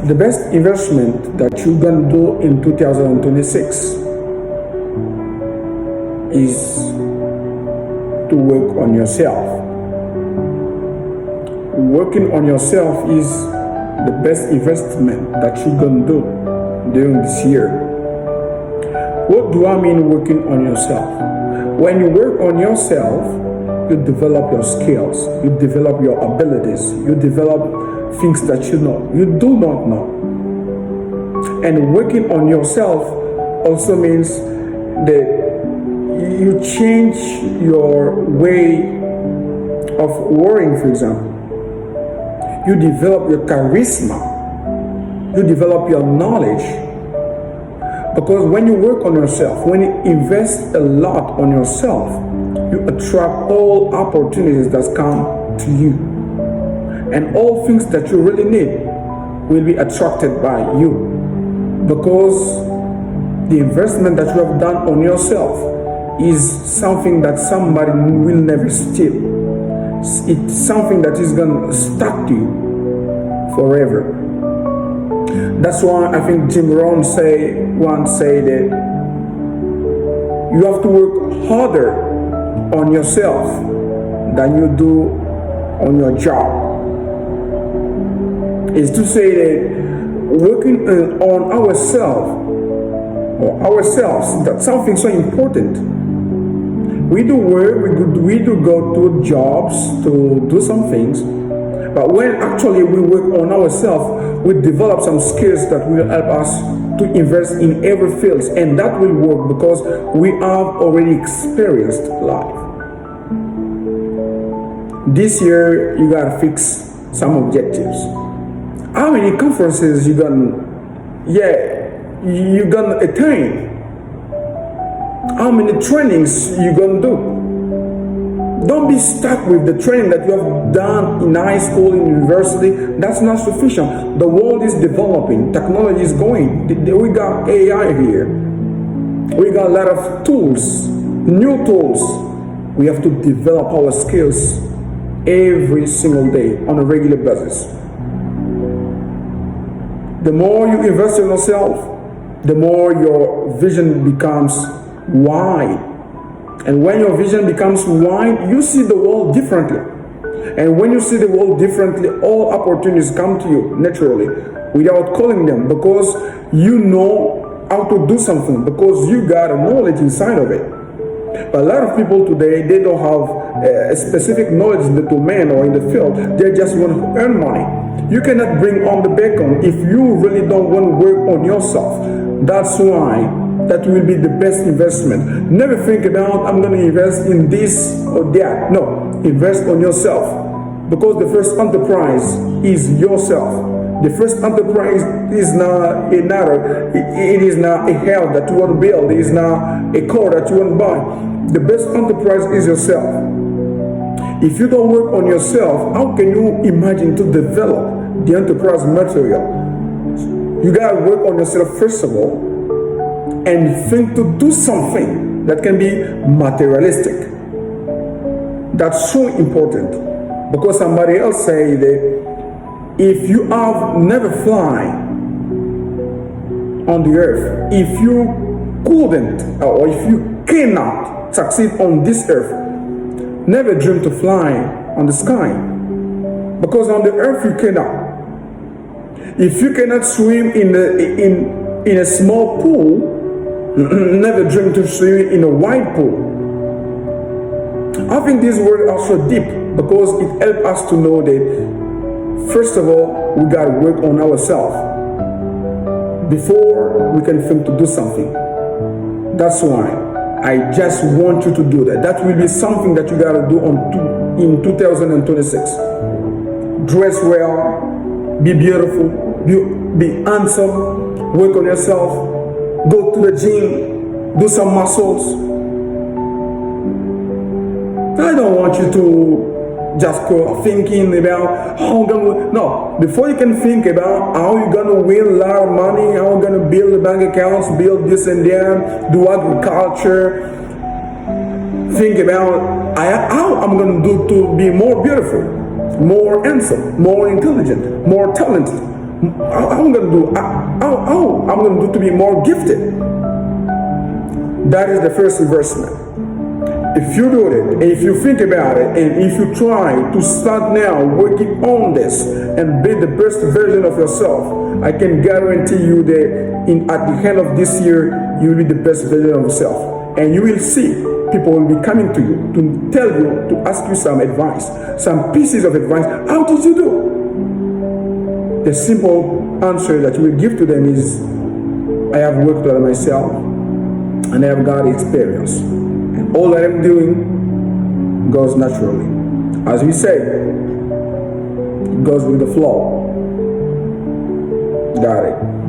The best investment that you're gonna do in 2026 is to work on yourself. Working on yourself is the best investment that you're gonna do during this year. What do I mean working on yourself? When you work on yourself, you develop your skills, you develop your abilities, you develop things that you do not know. And working on yourself also means that you change your way of worrying, for example. You develop your charisma, you develop your knowledge. Because when you work on yourself, when you invest a lot on yourself, you attract all opportunities that come to you. And all things that you really need will be attracted by you. Because the investment that you have done on yourself is something that somebody will never steal. It's something that is going to stuck to you forever. That's why I think Jim Rohn once said that you have to work harder on yourself than you do on your job. Is to say that working on ourselves, that's something so important. We do work, we do go to jobs to do some things, but when actually we work on ourselves, we develop some skills that will help us to invest in every field, and that will work because we have already experienced life. This year, you gotta fix some objectives. How many conferences you gonna attain? How many trainings you gonna do? Don't be stuck with the training that you have done in high school, in university. That's not sufficient. The world is developing, technology is going. We got AI here. We got a lot of tools, new tools. We have to develop our skills every single day on a regular basis. The more you invest in yourself, the more your vision becomes wide. And when your vision becomes wide, you see the world differently. And when you see the world differently, all opportunities come to you naturally without calling them, because you know how to do something, because you got a knowledge inside of it. But a lot of people today, they don't have a specific knowledge in the domain or in the field. They just want to earn money. You cannot bring on the bacon if you really don't want to work on yourself. That's why that will be the best investment. Never think about, I'm going to invest in this or that. No, invest on yourself. Because the first enterprise is yourself. The first enterprise is not it is not a house that you want to build. It is not a car that you want to buy. The best enterprise is yourself. If you don't work on yourself, how can you imagine to develop the enterprise material? You gotta work on yourself first of all, and think to do something that can be materialistic. That's so important, because somebody else say that if you have never fly on the earth, if you couldn't or if you cannot succeed on this earth, never dream to fly on the sky, because on the earth you cannot. If you cannot swim in a small pool, never dream to swim in a wide pool. I think these words are so deep because it helps us to know that first of all, we gotta work on ourselves before we can think to do something. That's why I just want you to do that. That will be something that you gotta do in 2026. Dress well, be beautiful, be handsome, work on yourself, go to the gym, do some muscles. I don't want you to just go thinking about how I'm gonna. No, before you can think about how you're gonna win a lot of money, how you're gonna build the bank accounts, build this and that, do agriculture. Think about how I'm gonna do to be more beautiful, more handsome, more intelligent, more talented. How I'm going to do? How I'm going to do to be more gifted? That is the first investment. If you do it, and if you think about it, and if you try to start now working on this and be the best version of yourself, I can guarantee you that at the end of this year, you will be the best version of yourself. And you will see people will be coming to you to tell you, to ask you some advice, some pieces of advice. How did you do? The simple answer that you will give to them is, I have worked on myself and I have got experience. And all that I'm doing goes naturally. As we say, it goes with the flow. Got it.